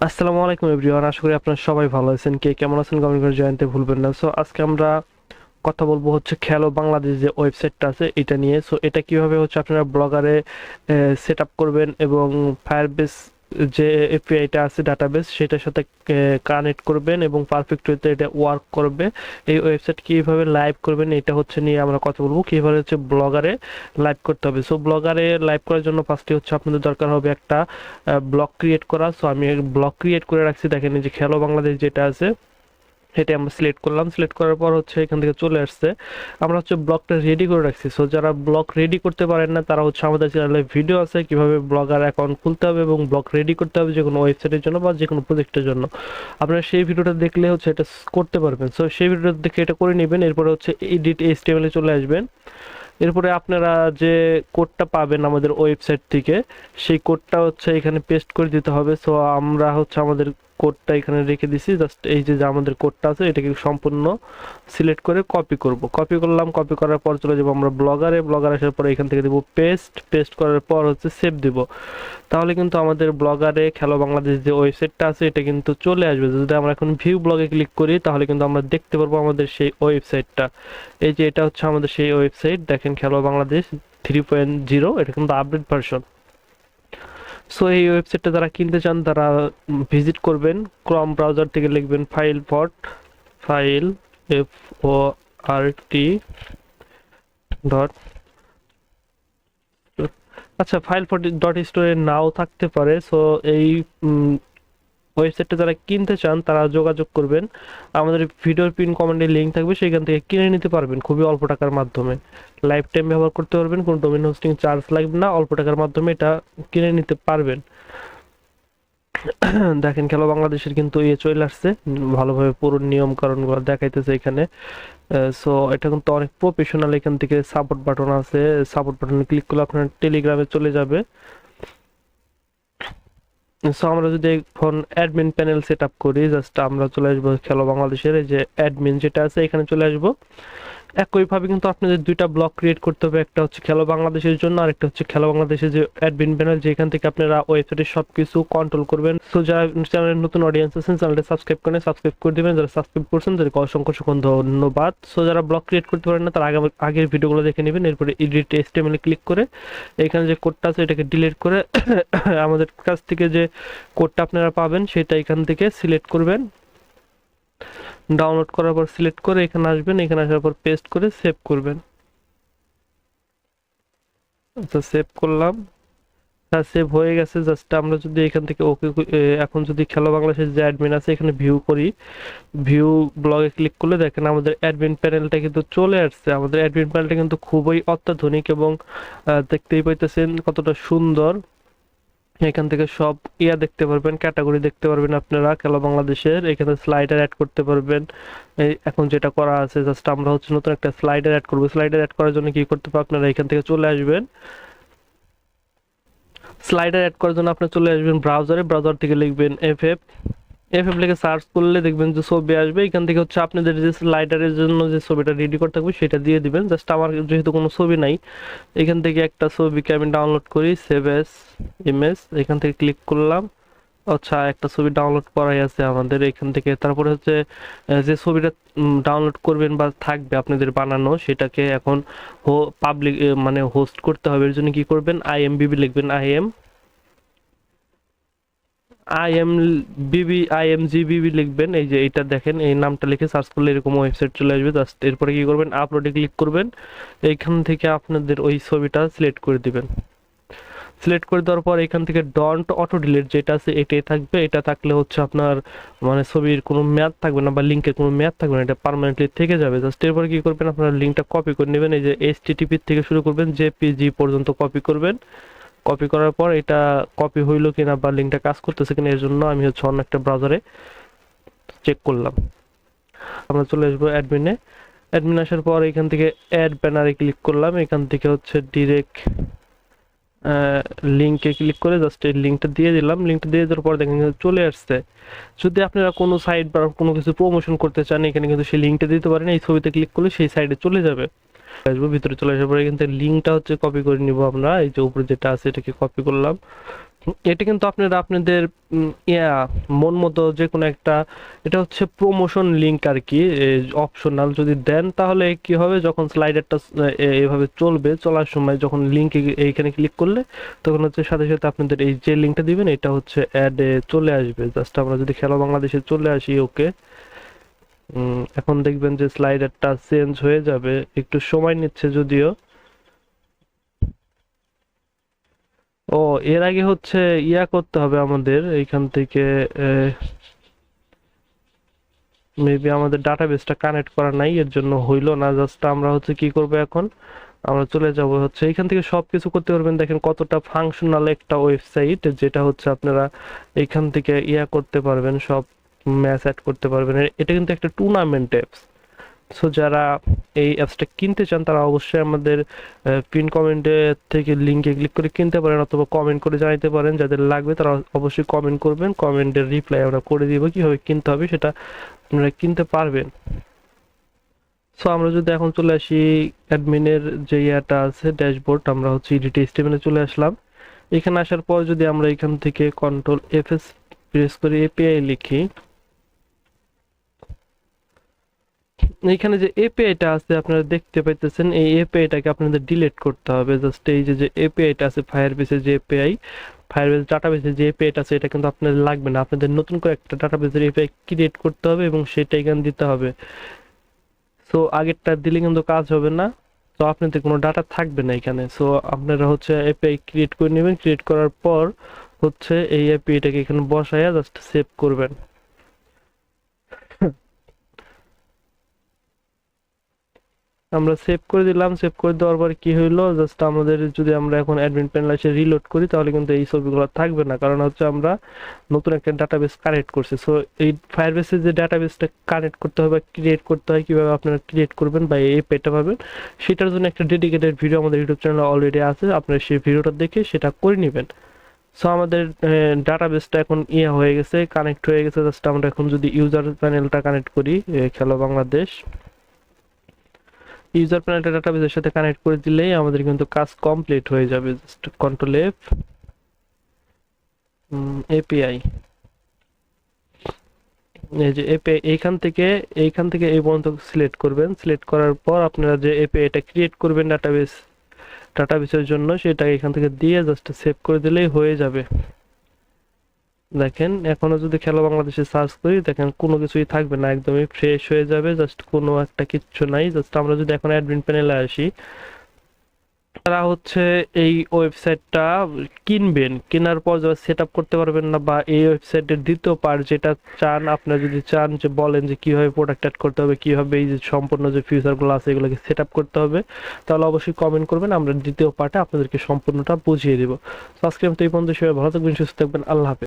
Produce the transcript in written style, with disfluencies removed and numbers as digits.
আসসালামু আলাইকুম এভরিওয়ান, আশা করি আপনারা সবাই ভালো আছেন। কে কেমন আছেন কমেন্ট করে জানাতে ভুলবেন না। সো আজকে আমরা কথা বলবো হচ্ছে খেলো বাংলাদেশ যে ওয়েবসাইটটা আছে এটা নিয়ে। সো এটা কিভাবে হচ্ছে আপনারা ব্লগারে সেট আপ করবেন এবং ফায়ারবেস যে এপিআইটা আছে ডাটাবেস সেটার সাথে কানেক্ট করবেন এবং পারফেক্ট ওয়েতে এটা ওয়ার্ক করবে। এই ওয়েবসাইট কিভাবে লাইভ করবেন এটা হচ্ছে নিয়ে আমরা কথা বলবো, কিভাবে হচ্ছে ব্লগারে লাইভ করতে হবে। সো ব্লগারে লাইভ করার জন্য ফার্স্টে হচ্ছে আপনাদের দরকার হবে একটা ব্লগ ক্রিয়েট করা। সো আমি ব্লগ ক্রিয়েট করে রাখছি, দেখেন এই যে খেলো বাংলাদেশ যেটা আছে এটা আমরা সিলেক্ট করলাম। সিলেক্ট করার পর হচ্ছে এখান থেকে চলে আসছে, আমরা হচ্ছে ব্লগটা রেডি করে রাখছি। সো যারা ব্লগ রেডি করতে পারেন না তারা হচ্ছে আমাদের চ্যানেলে ভিডিও আছে কিভাবে ব্লগার অ্যাকাউন্ট খুলতে হবে এবং ব্লগ রেডি করতে হবে যে কোনো ওয়েবসাইটের জন্য বা যে কোনো প্রজেক্টের জন্য। আপনারা সেই ভিডিওটা দেখলে হচ্ছে এটা করতে পারবেন। সো সেই ভিডিওটা দেখে এটা করে নেবেন। এরপরে হচ্ছে এডিট এইচটিএমএল এ চলে আসবেন। এরপরে আপনারা যে কোডটা পাবেন আমাদের ওয়েবসাইট থেকে সেই কোডটা হচ্ছে এখানে পেস্ট করে দিতে হবে। সো আমরা হচ্ছে আমাদের কোডটা এখানে রেখে দিছি, জাস্ট এই যে আমাদের কোডটা আছে এটাকে সম্পূর্ণ সিলেক্ট করে কপি করব। কপি করলাম, কপি করার পর চলে যাবো আমরা ব্লগার আসার পরে এখান থেকে দেবো পেস্ট করার পর হচ্ছে সেভ দিব। তাহলে কিন্তু আমাদের ব্লগারে খেলো বাংলাদেশ যে ওয়েবসাইটটা আছে এটা কিন্তু চলে আসবে। যদি আমরা এখন ভিউ ব্লগে ক্লিক করি তাহলে কিন্তু আমরা দেখতে পারবো আমাদের সেই ওয়েবসাইটটা। এই যে এটা হচ্ছে আমাদের সেই ওয়েবসাইট, দেখেন খেলো বাংলাদেশ 3.0, এটা কিন্তু আপডেট ভার্সন। সো এই ওয়েবসাইটটা যারা কিনতে চান তারা ভিজিট করবেন, ক্রম ব্রাউজার থেকে লিখবেন ফাইল FORT ডট, আচ্ছা ফাইল ডট স্টোরে নাও থাকতে পারে। সো এই ওয়েবসাইটটা যারা কিনতে চান তারা যোগাযোগ করবেন, আমাদের ভিডিওর পিন কমেন্টে লিঙ্ক থাকবে, সেখান থেকে কিনে নিতে পারবেন খুবই অল্প টাকার মাধ্যমে। লাইফ টাইম ব্যবহার করতে পারবেন, কোনো ডোমেইন হোস্টিং চার্জ লাগবে না, অল্প টাকার মাধ্যমে এটা কিনে নিতে পারবেন। দেখেন খেলো বাংলাদেশের কিন্তু ইয়ে চলে আসছে, ভালোভাবে পুরো নিয়ম কারণগুলো দেখাইতেছে এখানে। সো এটা কিন্তু অনেক প্রফেশনাল। এখান থেকে সাপোর্ট বাটন আছে, সাপোর্ট বাটনে ক্লিক করলে আপনার টেলিগ্রামে চলে যাবে। সো আমরা যদি এখন অ্যাডমিন প্যানেল সেট আপ করি, জাস্ট আমরা চলে আসবো খেলো বাংলাদেশের এই যে অ্যাডমিন যেটা আছে এখানে চলে আসবো। একইভাবে কিন্তু আপনাদের দুইটা ব্লক ক্রিয়েট করতে হবে, একটা হচ্ছে খেলো বাংলাদেশের জন্য আর একটা হচ্ছে খেলো বাংলাদেশের যে অ্যাডমিন প্যানেল যেখান থেকে আপনারা ওয়েবসাইটের সবকিছু কন্ট্রোল করবেন। সো যারা চ্যানেলের নতুন অডিয়েন্স আছেন চ্যানেলটা সাবস্ক্রাইব করে দিবেন, যারা সাবস্ক্রাইব করছেন তাদেরকে অসংখ্য অসংখ্য ধন্যবাদ। সো যারা ব্লক ক্রিয়েট করতে পারেন না তারা আগের ভিডিওগুলো দেখে নেবেন। এরপরে এডিট এইচটিএমএল ক্লিক করে এখানে যে কোডটা আছে এটাকে ডিলিট করে আমাদের কাছ থেকে যে কোডটা আপনারা পাবেন সেটা এখান থেকে সিলেক্ট করবেন। ডাউনলোড করার পর সিলেক্ট করে এখানে আসবেন, এখানে আসার পর পেস্ট করে সেভ করবেন। আচ্ছা সেভ করলাম, হ্যাঁ সেভ হয়ে গেছে। জাস্ট আমরা যদি এখান থেকে ওকে, এখন যদি খেলো বাংলাদেশের যে অ্যাডমিন আছে এখানে ভিউ করি, ভিউ ব্লগে ক্লিক করলে দেখেন আমাদের অ্যাডমিন প্যানেলটা কিন্তু চলে আসছে। আমাদের অ্যাডমিন প্যানেলটা কিন্তু খুবই অত্যাধুনিক এবং দেখতেই পাইতেছেন কতটা সুন্দর। এখান থেকে সব দেখতে পারবেন, ক্যাটাগরি দেখতে পারবেন আপনারা খেলা বাংলাদেশের। এখানে স্লাইডার অ্যাড করতে পারবেন। এই এখন যেটা করা আছে জাস্ট আমরা হচ্ছে নতুন একটা স্লাইডার অ্যাড করবো। স্লাইডার অ্যাড করার জন্য কি করতে হবে, আপনারা এখান থেকে চলে আসবেন। স্লাইডার অ্যাড করার জন্য আপনি চলে আসবেন ব্রাউজার থেকে লিখবেন এফএফ লিখে সার্চ করলে দেখবেন যে ছবি আসবে। এখান থেকে হচ্ছে আপনাদের যে স্লাইডারের জন্য যে ছবিটা রেডি করতে হবে সেটা দিয়ে দিবেন। জাস্ট আমার যেহেতু কোনো ছবি নাই এখান থেকে একটা ছবিকে আমি ডাউনলোড করি, সেভ এস ইমেজ, এখান থেকে ক্লিক করলাম। আচ্ছা একটা ছবি ডাউনলোড করাই আছে আমাদের এখান থেকে। তারপরে হচ্ছে যে ছবিটা ডাউনলোড করবেন বা থাকবে আপনাদের বানানো সেটাকে এখন পাবলিক মানে হোস্ট করতে হবে। এর জন্য কি করবেন, আইএমবিবি লিখবেন, আইএমজিবিবি লিখবেন। এই যে এটা দেখেন এই নামটা লিখে সার্চ করলে এরকম ওয়েবসাইট চলে আসবে। জাস্ট এরপরে কি করবেন, আপলোডে ক্লিক করবেন। এইখান থেকে আপনাদের ওই ছবিটা সিলেক্ট করে দিবেন। সিলেক্ট করে দেওয়ার পর এখান থেকে ডন্ট অটো ডিলিট যেটা আছে এটাই থাকবে। এটা থাকলে হচ্ছে আপনার মানে ছবির কোনো মেয়াদ থাকবে না বা লিঙ্কের কোনো মেয়াদ থাকবে না, এটা পার্মানেন্টলি থেকে যাবে। জাস্ট এরপর কি করবেন, আপনারা লিঙ্কটা কপি করে নেবেন। এই যে এইচটিটিপি থেকে শুরু করবেন জেপিজি পর্যন্ত কপি করবেন। কপি করার পর এটা কপি হইলো কিনা বা লিঙ্কটা কাজ করতেছে কিনা এর জন্য আমি হচ্ছে অন্য একটা ব্রাউজারে চেক করলাম। আমরা চলে আসবো অ্যাডমিনে। অ্যাডমিন আসার পর এখান থেকে অ্যাড ব্যানারে ক্লিক করলাম। এখান থেকে হচ্ছে ডিরেক্ট লিঙ্কে ক্লিক করে জাস্ট এই লিঙ্কটা দিয়ে দিলাম। লিঙ্কটা দিয়ে দেওয়ার পর দেখেন চলে আসছে। যদি আপনারা কোনো সাইট বা কোনো কিছু প্রমোশন করতে চান এখানে কিন্তু সেই লিঙ্কটা দিতে পারেন। এই ছবিতে ক্লিক করলে সেই সাইডে চলে যাবে। আসবো ভিতরে চলে আসার পরে এখান থেকে লিঙ্কটা হচ্ছে কপি করে নিব আমরা। এই যে উপরে যেটা আছে এটাকে কপি করলাম, এটা কিন্তু আপনারা আপনাদের মন মতো যে কোনো একটা, এটা হচ্ছে প্রমোশন লিংক আর কি, অপশনাল যদি দেন তাহলে কি হবে, যখন স্লাইডারটা এভাবে চলবে, চলার সময় যখন লিংকে এইখানে ক্লিক করলে তখন হচ্ছে সাথে সাথে আপনাদের এই যে লিংকটা দিবেন এটা হচ্ছে অ্যাডে চলে আসবে। জাস্ট আমরা যদি খেলো বাংলাদেশে চলে আসি, ওকে, এখন দেখবেন যে স্লাইডারটা চেঞ্জ হয়ে যাবে, একটু সময় নিচ্ছে যদিও। ও, এর আগে হচ্ছে ইয়া করতে হবে আমাদের এইখান থেকে, মেবি আমাদের ডাটাবেসটা কানেক্ট করা নাই, এর জন্য হইলো না। জাস্ট আমরা হচ্ছে কি করব এখন, আমরা চলে যাব হচ্ছে এইখান থেকে সবকিছু করতে পারবেন। দেখেন কতটা ফাংশনাল একটা ওয়েবসাইট, যেটা হচ্ছে আপনারা এইখান থেকে ইয়া করতে পারবেন, সব ম্যাচ অ্যাড করতে পারবেন। এটা কিন্তু একটা টুর্নামেন্ট অ্যাপস। সো যারা এই অ্যাপসটা কিনতে চান তারা অবশ্যই আমাদের পিন কমেন্টে থেকে লিঙ্কে ক্লিক করে কিনতে পারেন, অথবা কমেন্ট করে জানাতে পারেন। যাদের লাগবে তারা অবশ্যই কমেন্ট করবেন, কমেন্টের রিপ্লাই আমরা করে দিব, কিভাবে কিনতে হবে সেটা আপনারা কিনতে পারবেন। সো আমরা যদি এখন চলে আসি অ্যাডমিনের যে ইয়াটা আছে ড্যাশবোর্ড, আমরা হচ্ছে এডিট এইচটিএমএল চলে আসলাম। এখানে আসার পর যদি আমরা এখান থেকে কন্ট্রোল এফএস প্রেস করে এপিআই লিখি, এইখানে যে এপিআইটা আছে আপনারা দেখতে পাইতেছেন, এই এপিআইটাকে আপনাদের ডিলিট করতে হবে। জাস্ট এই যে এপিআইটা আছে ফায়ারবেসের যে এপিআই, ফায়ারবেস ডাটাবেসের যে এপিআইটা আছে এটা কিন্তু আপনাদের লাগবে না, আপনাদের নতুন করে একটা ডাটাবেসের এপিআই ক্রিয়েট করতে হবে এবং সেটা এখানে দিতে হবে। সো আগেরটা দিলে কিন্তু কাজ হবে না, তো আপনাদের কোনো ডাটা থাকবে না এখানে। সো আপনারা হচ্ছে এপিআই ক্রিয়েট করে নেবেন, ক্রিয়েট করার পর হচ্ছে এই এপিআইটাকে এখানে বসায়া জাস্ট সেভ করবেন। আমরা সেভ করে দিলাম। সেভ করে দেওয়ার পর কি হইলো, জাস্ট আমাদের যদি আমরা এখন অ্যাডমিন প্যানেল এসে রিলোড করি তাহলে কিন্তু এই ছবিগুলো থাকবে না, কারণ হচ্ছে আমরা নতুন একটা ডাটাবেস কানেক্ট করছি। সো এই ফায়ারবেসের যে ডাটাবেসটা কানেক্ট করতে হবে, ক্রিয়েট করতে হয়, কিভাবে আপনারা ক্রিয়েট করবেন বা এই পেটা পাবেন, সেটার জন্য একটা ডেডিকেটেড ভিডিও আমাদের ইউটিউব চ্যানেলে অলরেডি আছে, আপনারা সেই ভিডিওটা দেখে সেটা করে নেবেন। সো আমাদের ডাটাবেসটা এখন ইয়ে হয়ে গেছে, কানেক্ট হয়ে গেছে। জাস্ট আমরা এখন যদি ইউজার প্যানেলটা কানেক্ট করি, খেলো বাংলাদেশ ইউজার প্যানেলটা ডাটাবেসের সাথে কানেক্ট করে দিলেই আমাদের কিন্তু কাজ কমপ্লিট হয়ে যাবে। জাস্ট কন্ট্রোল এফ, এপিআই, এই যে এপিআই এইখান থেকে এই পর্যন্ত সিলেক্ট করবেন। সিলেক্ট করার পর আপনারা যে এপিআইটা ক্রিয়েট করবেন ডাটাবেসের জন্য, সেটা এখান থেকে দিয়ে জাস্ট সেভ করে দিলেই হয়ে যাবে। দেখেন এখনো যদি খেলো বাংলাদেশে সার্চ করি, দেখেন কোনো কিছুই থাকবে না, একদমই ফ্রেশ হয়ে যাবে, জাস্ট কোনো একটা কিচ্ছু নাই। জাস্ট আমরা যদি এখন অ্যাডমিন প্যানেলে আসি, তারা হচ্ছে এই ওয়েবসাইটটা কিনবেন, কেনার পর যারা সেট আপ করতে পারবেন না, বা এই ওয়েবসাইটের দ্বিতীয় পার্ট যেটা চান, আপনারা যদি চান যে বলেন যে কিভাবে প্রোডাক্ট অ্যাড করতে হবে, কিভাবে এই যে সম্পূর্ণ যে ফিচারগুলো আছে এগুলোকে সেট আপ করতে হবে, তাহলে অবশ্যই কমেন্ট করবেন, আমরা দ্বিতীয় পার্টে আপনাদেরকে সম্পূর্ণটা বুঝিয়ে দিব। তো আজকে আমি তো এই পর্যন্ত, সবাই ভালো থাকবেন, সুস্থ থাকবেন, আল্লাহ হাফেজ।